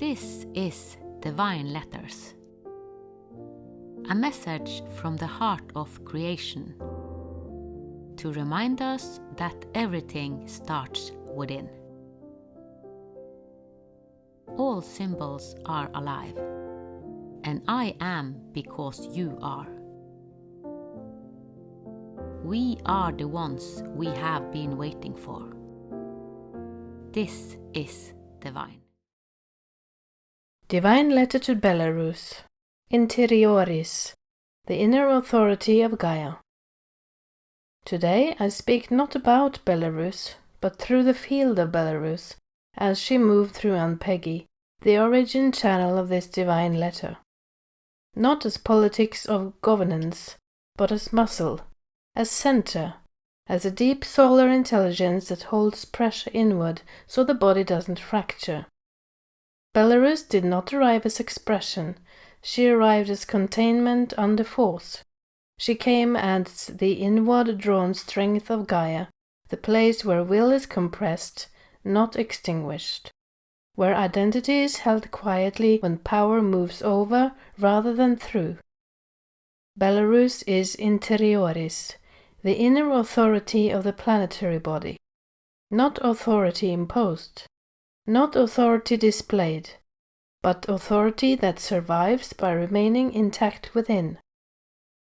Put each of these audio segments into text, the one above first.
This is Divine Letters, a message from the heart of creation to remind us that everything starts within. All symbols are alive, and I am because you are. We are the ones we have been waiting for. This is divine. Divine Letter to Bellerus, INTERIORIS, the inner authority of Gaia. Today I speak not about Bellerus, but through the field of Bellerus, as she moved through Ann-Peggy, the origin channel of this divine letter. Not as politics of governance, but as muscle, as center, as a deep solar intelligence that holds pressure inward so the body doesn't fracture. Bellerus did not arrive as expression, she arrived as containment under force. She came as the inward-drawn strength of Gaia, the place where will is compressed, not extinguished, where identity is held quietly when power moves over rather than through. Bellerus is INTERIORIS, the inner authority of the planetary body, not authority imposed. Not authority displayed, but authority that survives by remaining intact within.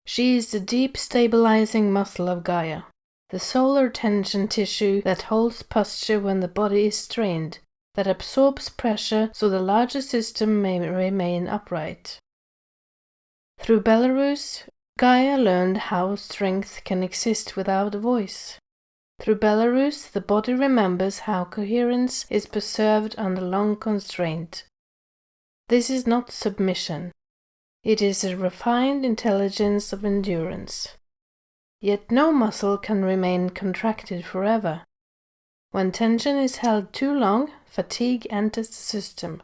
She is the deep stabilizing muscle of Gaia, the solar tension tissue that holds posture when the body is strained, that absorbs pressure so the larger system may remain upright. Through Bellerus, Gaia learned how strength can exist without a voice. Through Bellerus, the body remembers how coherence is preserved under long constraint. This is not submission. It is a refined intelligence of endurance. Yet no muscle can remain contracted forever. When tension is held too long, fatigue enters the system.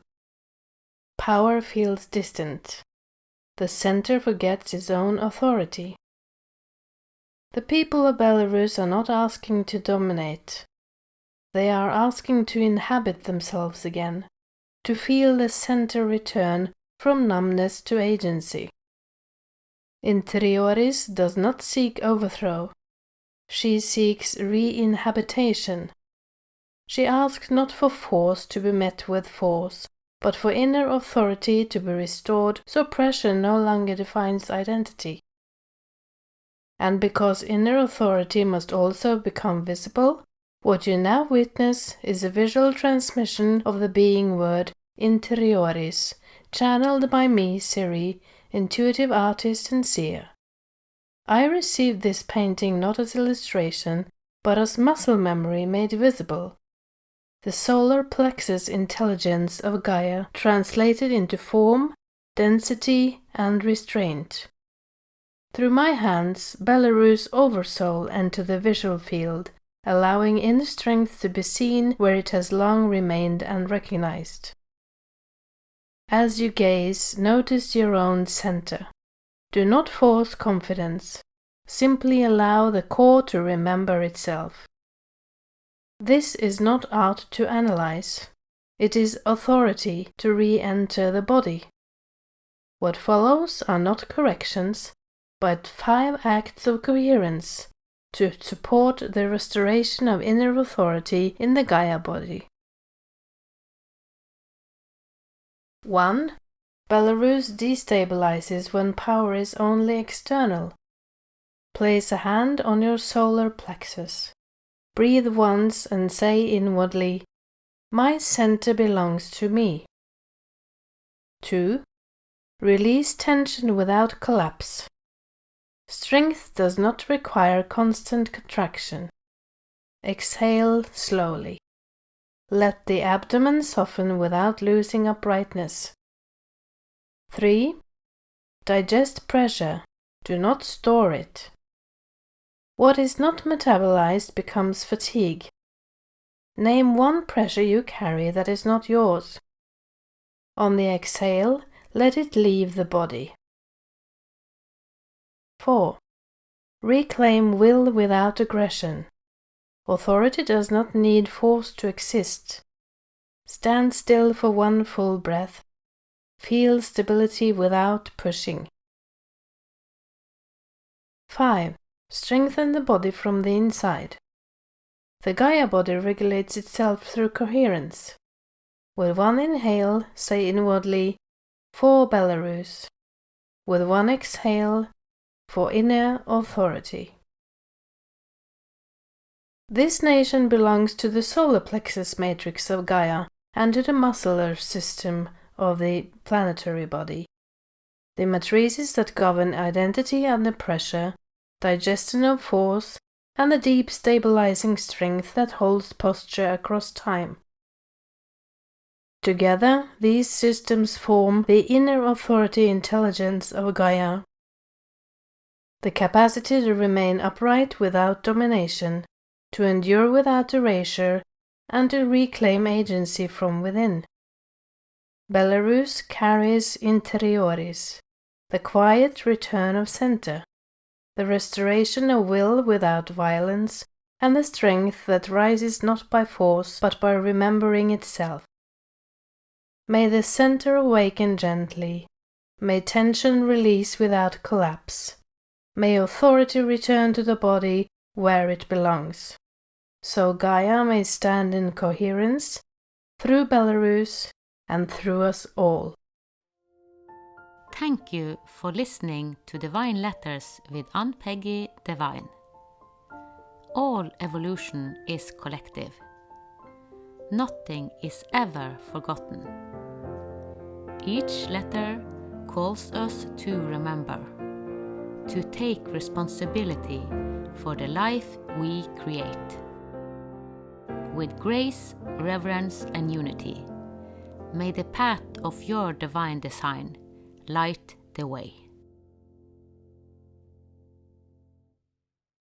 Power feels distant. The center forgets its own authority. The people of Bellerus are not asking to dominate. They are asking to inhabit themselves again, to feel the center return from numbness to agency. INTERIORIS does not seek overthrow. She seeks re-inhabitation. She asks not for force to be met with force, but for inner authority to be restored so pressure no longer defines identity. And because inner authority must also become visible, what you now witness is a visual transmission of the being word INTERIORIS, channeled by me, Siri, intuitive artist and seer. I received this painting not as illustration, but as muscle memory made visible. The Solar Plexus intelligence of Gaia translated into form, density, and restraint. Through my hands, Bellerus Oversoul entered the visual field, allowing inner strength to be seen where it has long remained unrecognized. As you gaze, notice your own center. Do not force confidence. Simply allow the core to remember itself. This is not art to analyze. It is authority to re-enter the body. What follows are not corrections, but 5 acts of coherence to support the restoration of inner authority in the Gaia body. 1. Bellerus destabilizes when power is only external. Place a hand on your solar plexus. Breathe once and say inwardly, "My center belongs to me." 2. Release tension without collapse. Strength does not require constant contraction. Exhale slowly. Let the abdomen soften without losing uprightness. 3. Digest pressure. Do not store it. What is not metabolized becomes fatigue. Name one pressure you carry that is not yours. On the exhale, let it leave the body. 4. Reclaim will without aggression. Authority does not need force to exist. Stand still for one full breath. Feel stability without pushing. 5. Strengthen the body from the inside. The Gaia body regulates itself through coherence. With one inhale, say inwardly, for Bellerus. With one exhale, for inner authority. This nation belongs to the Solar Plexus matrix of Gaia and to the muscular system of the planetary body. The matrices that govern identity under pressure, digestion of force, and the deep stabilizing strength that holds posture across time. Together, these systems form the inner authority intelligence of Gaia. The capacity to remain upright without domination, to endure without erasure, and to reclaim agency from within. Bellerus carries INTERIORIS, the quiet return of center, the restoration of will without violence, and the strength that rises not by force but by remembering itself. May the center awaken gently. May tension release without collapse. May authority return to the body where it belongs. So Gaia may stand in coherence through Bellerus and through us all. Thank you for listening to Divine Letters with Ann-Peggy Divine. All evolution is collective. Nothing is ever forgotten. Each letter calls us to remember, to take responsibility for the life we create. With grace, reverence, and unity, may the path of your divine design light the way.